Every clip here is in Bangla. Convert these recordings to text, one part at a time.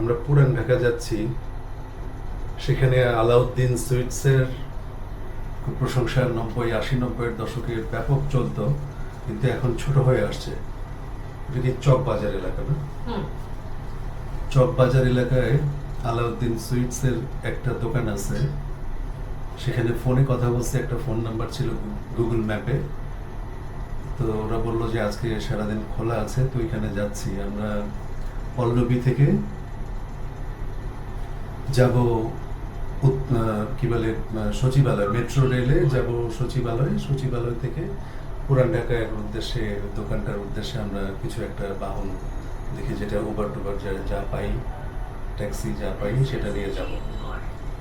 আমরা পুরান ঢাকা যাচ্ছি, সেখানে আলাউদ্দিন সুইটসের খুব প্রশংসা 90-80-90-এর দশকে ব্যাপক চলতো, কিন্তু এখন ছোট হয়ে আসছে। এটা কি চক বাজার এলাকা না? চক বাজার এলাকায় আলাউদ্দিন সুইটসের একটা দোকান আছে। সেখানে ফোনে কথা বলছে, একটা ফোন নাম্বার ছিল গুগল ম্যাপে। তো ওরা বললো যে আজকে সারাদিন খোলা আছে, তো ওইখানে যাচ্ছি আমরা। পল্লবী থেকে যাব কি বলে সচিবালয়, মেট্রো রেলে যাব সচিবালয় থেকে পুরান ঢাকার উদ্দেশ্যে, দোকানটার উদ্দেশ্যে আমরা কিছু একটা বাহন দেখি, যেটা উবার টুবার যা পাই, ট্যাক্সি যা পাই সেটা নিয়ে যাব।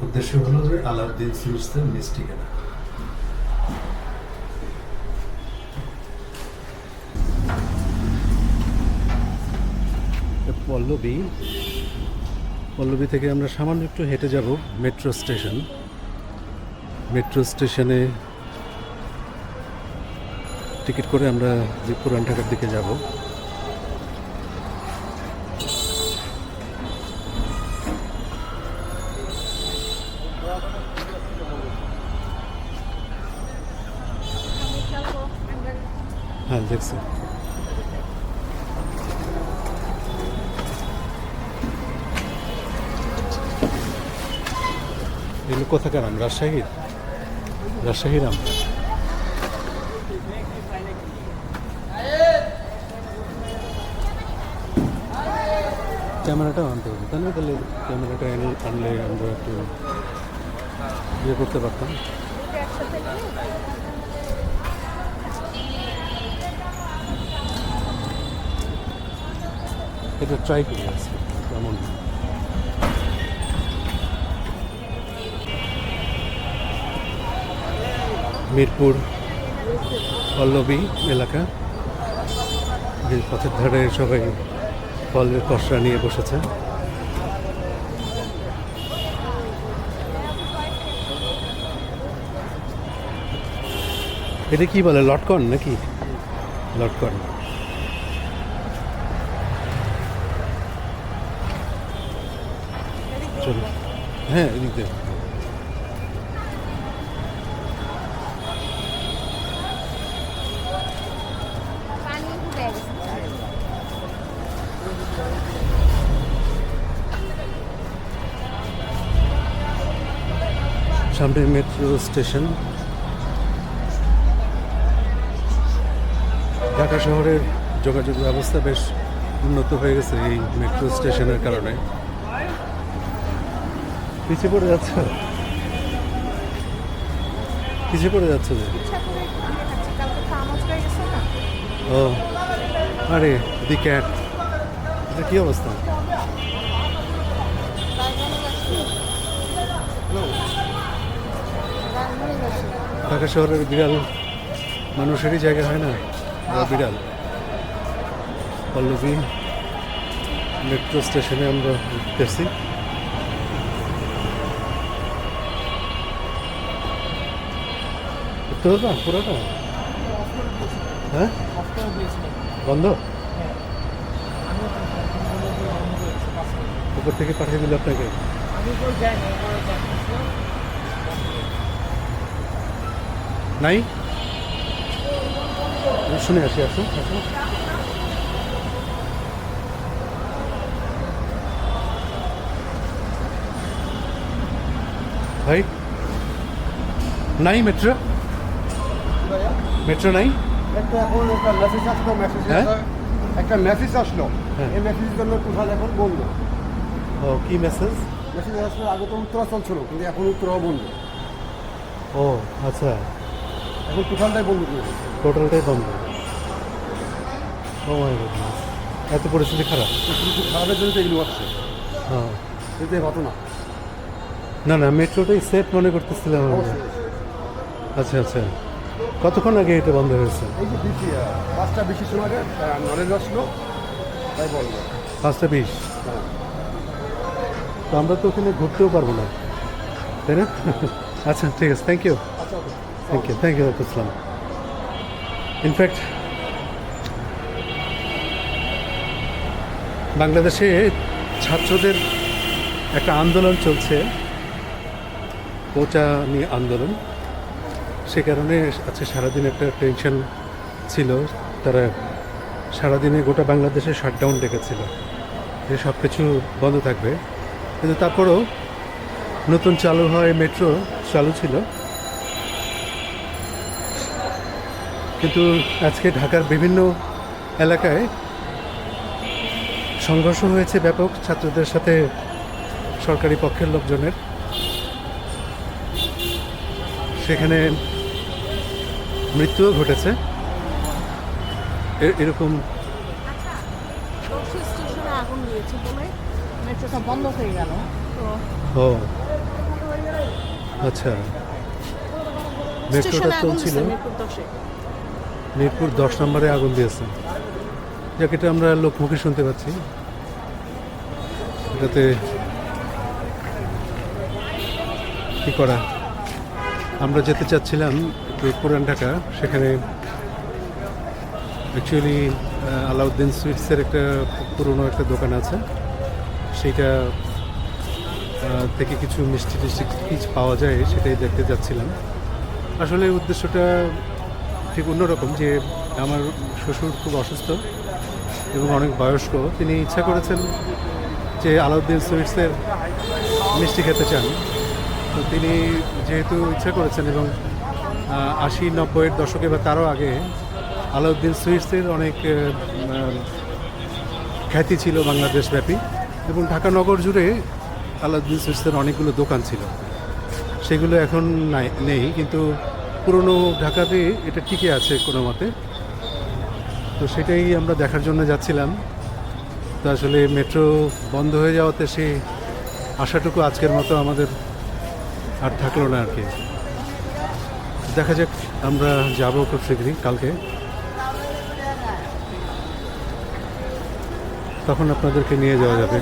উদ্দেশ্য হলো যে আলাউদ্দিন সুইটসের মিষ্টি কেনা। পল্লবী থেকে আমরা সামান্য একটু হেঁটে যাব মেট্রো স্টেশনে টিকিট করে আমরা যে পুরান ঢাকার দিকে যাব। হ্যাঁ, দেখছি। এগুলো কোথাকার আম? রাজশাহীর আম। ক্যামেরাটাও আনতে হবে, তাই না? তাহলে ক্যামেরাটা আনলে আমরা একটু ইয়ে করতে পারতাম। এটা ট্রাই করি আজকে কেমন। মিরপুর পল্লবী এলাকা, যে পথের ধারে সবাই ফলের পসরা নিয়ে বসেছে। এটা কি বলে, লটকন নাকি? লটকন। চলো, হ্যাঁ, এদিক দিয়ে। সামনে মেট্রো স্টেশন। ঢাকা শহরের যোগাযোগ ব্যবস্থা বেশ উন্নত হয়ে গেছে এই মেট্রো স্টেশনের কারণে। পিছিয়ে পড়ে যাচ্ছে যে। ও আরে, দি ক্যাট, এটা কি অবস্থা? ঢাকা শহরের বিড়াল মানুষেরই জায়গা হয় না, বিড়াল। পল্লবী মেট্রো স্টেশনে আমরা উঠতেছি। উঠতে হবে পুরোটা? হ্যাঁ, বন্ধ। উপর থেকে পাঠিয়ে দিল আপনাকে? নাই, শুনে আসি। আসুন। ভাই, নাই মেট্রো নাই। একটা মেসেজ আসলো, হ্যাঁ। এই মেসেজের জন্য কোথাও এখন বন্ধ। ও, কি মেসেজ? মেসেজ আসলে আগে তো উত্তরাঞ্চল ছিল, কিন্তু এখন উত্তরাও বন্ধ। ও আচ্ছা, এখন টোটালটাই বন্ধ করেছে। টোটালটাই বন্ধ। ও মাই গডনেস, এত পরিস্থিতি খারাপ। কিন্তু খারাপের জন্য তো এগুলো আসছে, হ্যাঁ। কিন্তু এই ঘটনা। না, মেট্রোটাই সেফ মনে করতেছিলাম আমরা। আচ্ছা, কতক্ষণ আগে এটা বন্ধ হয়েছে? এই যে 5টা 20 সময় নলেজ আসলো, তাই বলবো 5টা 20। হ্যাঁ। তো আমরা তো ওখানে ঘুরতেও পারবো না, তাই না? আচ্ছা, ঠিক আছে, thank you. Doctor Islam. In fact বাংলাদেশে ছাত্রদের একটা আন্দোলন চলছে, কোটা নিয়ে আন্দোলন। সে কারণে আজকে সারাদিন একটা টেনশন ছিল। তারা সারাদিনে গোটা বাংলাদেশে শাটডাউন ডেকেছিল যে সব কিছু বন্ধ থাকবে, কিন্তু তারপরেও নতুন চালু হয় মেট্রো চালু ছিল। কিন্তু আজকে ঢাকার বিভিন্ন এলাকায় সংঘর্ষ হয়েছে ব্যাপক ছাত্রদের সাথে সরকারি পক্ষের লোকজনের। সেখানে মৃত্যুও ঘটেছে। এরকম দর্শী স্টেশনে আগুন দিয়েছে বলে মেট্রোটা বন্ধ হয়ে গেল। তো ও আচ্ছা, মেট্রোটা স্টেশনে আগুন চলছিল, দিয়েছে মিরপুর 10-এ। মিরপুর 10 নম্বরে আগুন দিয়েছে। যাক, এটা আমরা লোকমুখে শুনতে পাচ্ছি। এটাতে কি করা, আমরা যেতে চাচ্ছিলাম একটু পুরান ঢাকা। সেখানে অ্যাকচুয়ালি আলাউদ্দিন সুইটসের একটা পুরনো একটা দোকান আছে, সেইটা থেকে কিছু মিষ্টি টিষ্টি কিছু পাওয়া যায়, সেটাই দেখতে যাচ্ছিলাম। আসলে উদ্দেশ্যটা ঠিক অন্যরকম, যে আমার শ্বশুর খুব অসুস্থ এবং অনেক বয়স্ক। তিনি ইচ্ছা করেছেন যে আলাউদ্দিন সুইটসের মিষ্টি খেতে চান। তো তিনি যেহেতু ইচ্ছা করেছেন, এবং 80-90-এর দশকে বা তারও আগে আলাউদ্দিন সুইটসের অনেক খ্যাতি ছিল বাংলাদেশব্যাপী, এবং ঢাকা নগর জুড়ে আলাউদ্দিন সুইটসের অনেকগুলো দোকান ছিল। সেগুলো এখন নেই, কিন্তু পুরনো ঢাকাতে এটা টিকে আছে কোনো মতে। তো সেটাই আমরা দেখার জন্য যাচ্ছিলাম। তো আসলে মেট্রো বন্ধ হয়ে যাওয়াতে সেই আশাটুকু আজকের মতো আমাদের আর থাকলো না আর কি। দেখা যাক, আমরা যাবো খুব শীঘ্রই কালকে, তখন আপনাদেরকে নিয়ে যাওয়া যাবে।